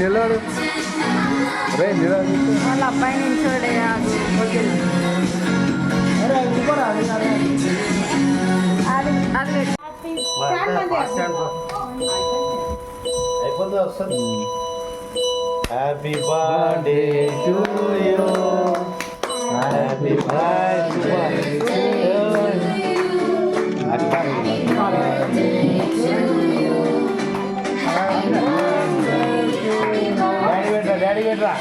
నిలబడు రే నిలబడు వాళ్ళ అబ్బాయి నిల్చోడే అయిపోతుంది వస్తుంది happy birthday to you happy birthday daddy పెట్టరా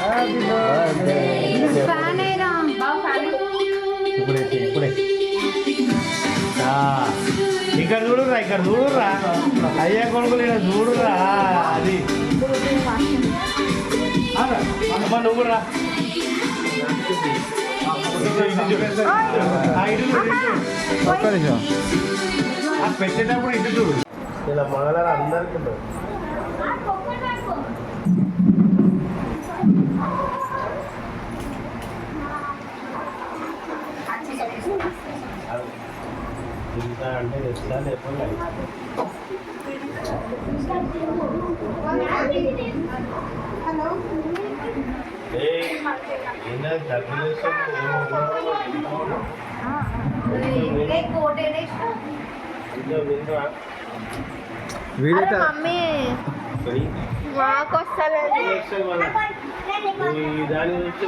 ఇప్పుడే ఇక్కడ చూడురా అయ్యా కొడుకులు ఇక్కడ చూడురా అది అమ్మ నువ్వు రా పెట్టేటప్పుడు ఇటు చూడు ఇలా మగలారు అందరికీ ఉంటుంది ఇంకా అంటే ఎట్లా లేకుండా మమ్మీ మాకు వస్తలేదు దాని నుంచి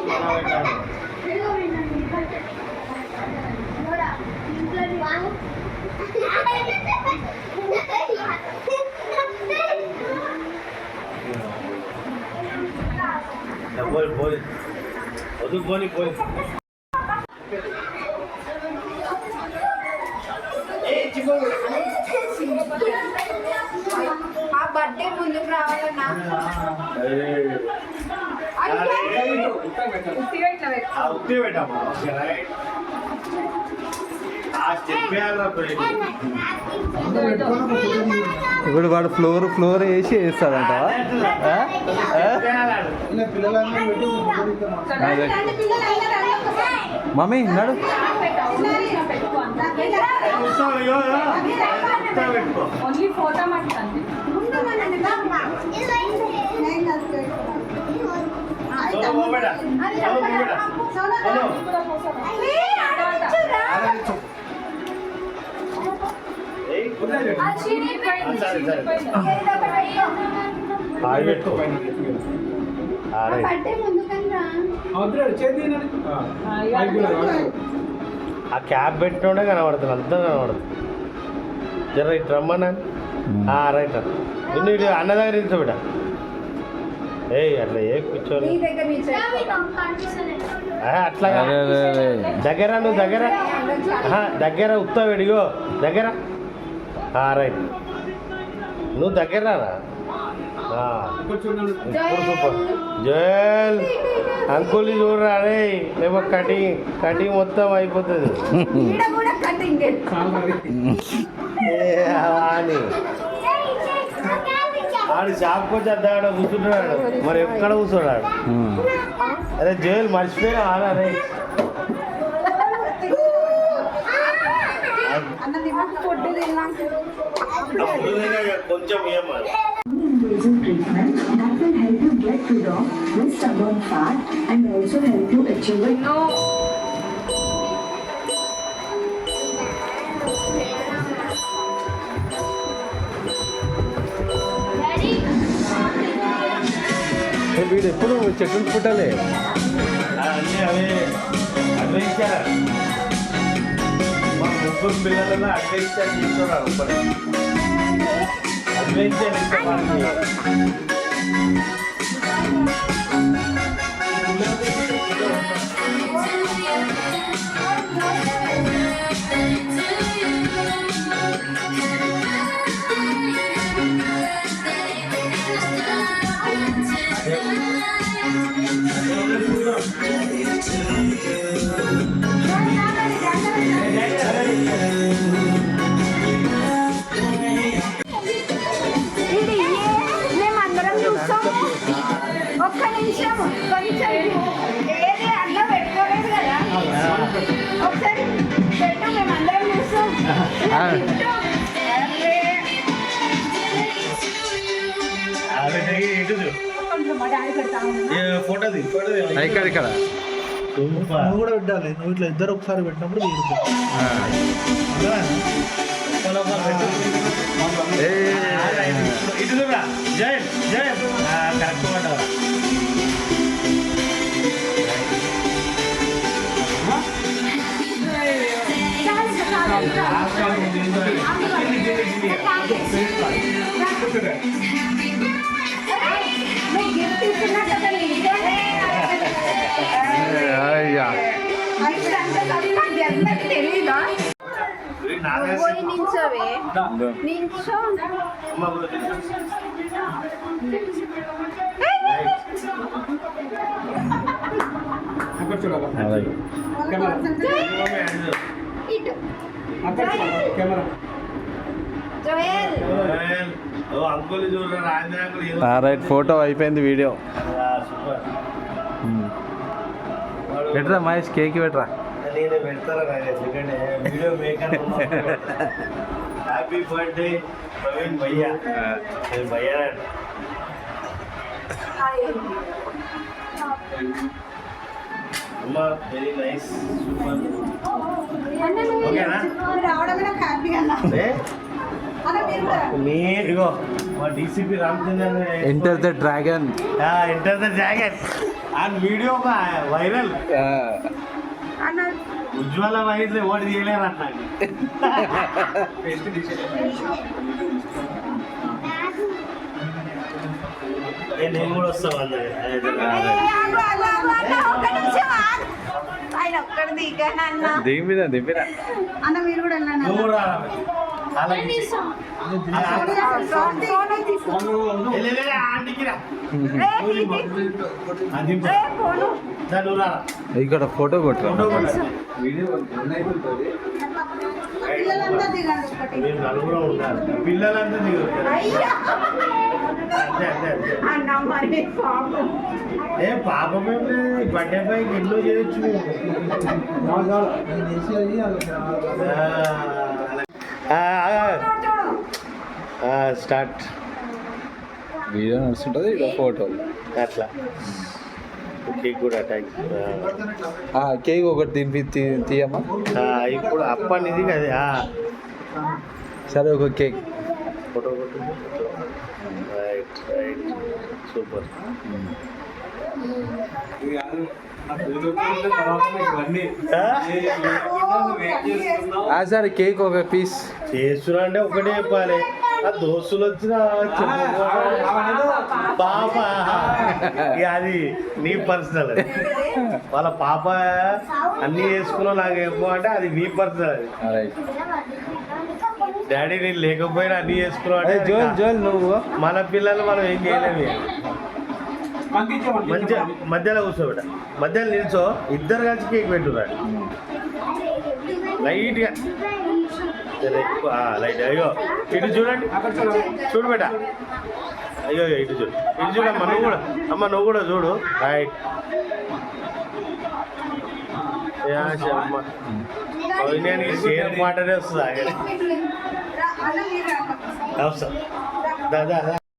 పోయి వద్దు పోని ఆ బర్త్డే ముందుకు రావాలన్నా ఉత్తి పెట్టాము ఇప్పుడు వాడు ఫ్లోర్ వేసి వేస్తాడంట మమ్మీ నడు ఆ క్యాబ్ పెట్టినోడే కనబడుతుంది అంతా కనబడుతుంది జర ఇటు రమ్మన్నా రైట్ నిన్ను ఇటు అన్న దగ్గర నిల్చోబిట అట్లా ఏ కూర్చోని అట్లా దగ్గర నువ్వు దగ్గర ఉత్తా విడిగో దగ్గర రైట్ నువ్వు దగ్గర సూపర్ జయల్ అంకుల్ చూడరా అడే లేవో కటింగ్ మొత్తం అయిపోతుంది అని ఆడు షాప్కి వచ్చి అద్దాడ కూర్చుంటున్నాడు మరి ఎక్కడ కూర్చున్నాడు అదే జైలు మర్చిపోయినా అరే కొంచెం treatment that will help you get rid of this stubborn fat and also help you achieve it. వీడు ఎప్పుడు చెట్లు పుట్టాలి అన్నీ అవే అడ్వెంచర్ మా ముగ్గురు పిల్లలను అడ్వెంచర్ తీసుకున్నారు అడ్వెంచర్ ఇష్టపడి మేమందరం చూస్తాం. ఒక్క నిమిషం కొంచెం ఏది అన్నం పెట్టుకోలేదు కదా, ఒకసారి పెట్టు, మేమందరం చూస్తాం. ఇటు ఫోటో ఇక్కడ నువ్వు కూడా పెట్టాలి, నువ్వు ఇట్లా ఇద్దరు ఒకసారి పెట్టినప్పుడు తీరుతుంది. ఇటు చూడరా జై జై కరెక్ట్ మాట నువ్వు గిఫ్ట్ ఇస్తున్నా కదా నీతోనే. అయ్యా ఇప్పుడు అంత చదివి నాకు జన్మకి తెలీదా? పోయి నిల్చోవే, నిల్చో. ఇటు జోయల్ అంకుల్ చూడరా రాజేంద్ర అంకుల్ రైట్ ఫోటో అయిపోయింది వీడియో సూపర్ పెట్టరా మహేష్ కేక్ పెట్టరా నేను పెడతారా ఎందుకంటే video maker happy birthday Praveen భయ్యా నేను భయ్యా అమ్మా వెరీ నైస్ సూపర్ ఓకేనా రావడమే నాకు హ్యాపీ అన్న. అన్న మీరు కూడా ఇగో మా DCP Ramachandra enter the dragon enter the dragon and video viral అన్న ఉజ్వల వైద్యులు ఓడి చేయలేరు అన్నాడు నేను కూడా వస్తాను ఒక్క నిమిషం ఆగు. ఆయన ఒక్కడు దిగాను అన్న. దిగిపోయినా దిగిపోయినా అన్న మీరు కూడా అన్నాను నువ్వు కూడా ఆంటీకి రా నువ్వు రా ఇక్కడ ఫోటో కొట్టరా పిల్లలంతా దిగండి ఒకటి. మీరు నలుగురు ఉండాలి పిల్లలంతా దిగు అయ్యా అంతే అంతే అంతే అన్న మరి పాపం. ఏ పాపం ఏం లేదు బర్త్డే పైకి ఎన్నో చేయొచ్చు నేను చేసేది స్టార్ట్ వీడియో నడుస్తుంటుంది ఇక్కడ ఫోటో అట్లా కేక్ కూడా అటాక్ కేక్ ఒకటి తినిపి తీయమ్మా ఇప్పుడు అప్పనిది కదా సరే ఒక cake photo right right super సరే కేక్ ఒక పీస్ చేస్తున్నా అంటే ఒకటే చెప్పాలి ఆ దోస్తులు వచ్చిన పాప ఇక అది నీ పర్సనల్ వాళ్ళ పాప అన్నీ చేసుకున్నావు నాకు చెప్పు అంటే అది నీ పర్సనల్ అది డాడీ నేను లేకపోయినా అన్నీ చేసుకున్నావు అంటే జోల్ జోల్ నువ్వు మన పిల్లలు మనం ఏం చేయలేము మంచిగా మధ్యలో కూర్చోబెట్ట మధ్యలో నిల్చో ఇద్దరు కలిసి కేక్ పెట్టున్నాడు లైట్గా ఎక్కువ లైట్ అయ్యో ఇటు చూడండి చూడు బేట అయ్యో ఇటు చూడు ఇటు చూడమ్మా నువ్వు కూడా అమ్మ నువ్వు కూడా చూడు రైట్ అమ్మ వైజ్ఞానికి షేర్ మాటనే వస్తుంది అన్న మీరు రా. అవసరం దాదా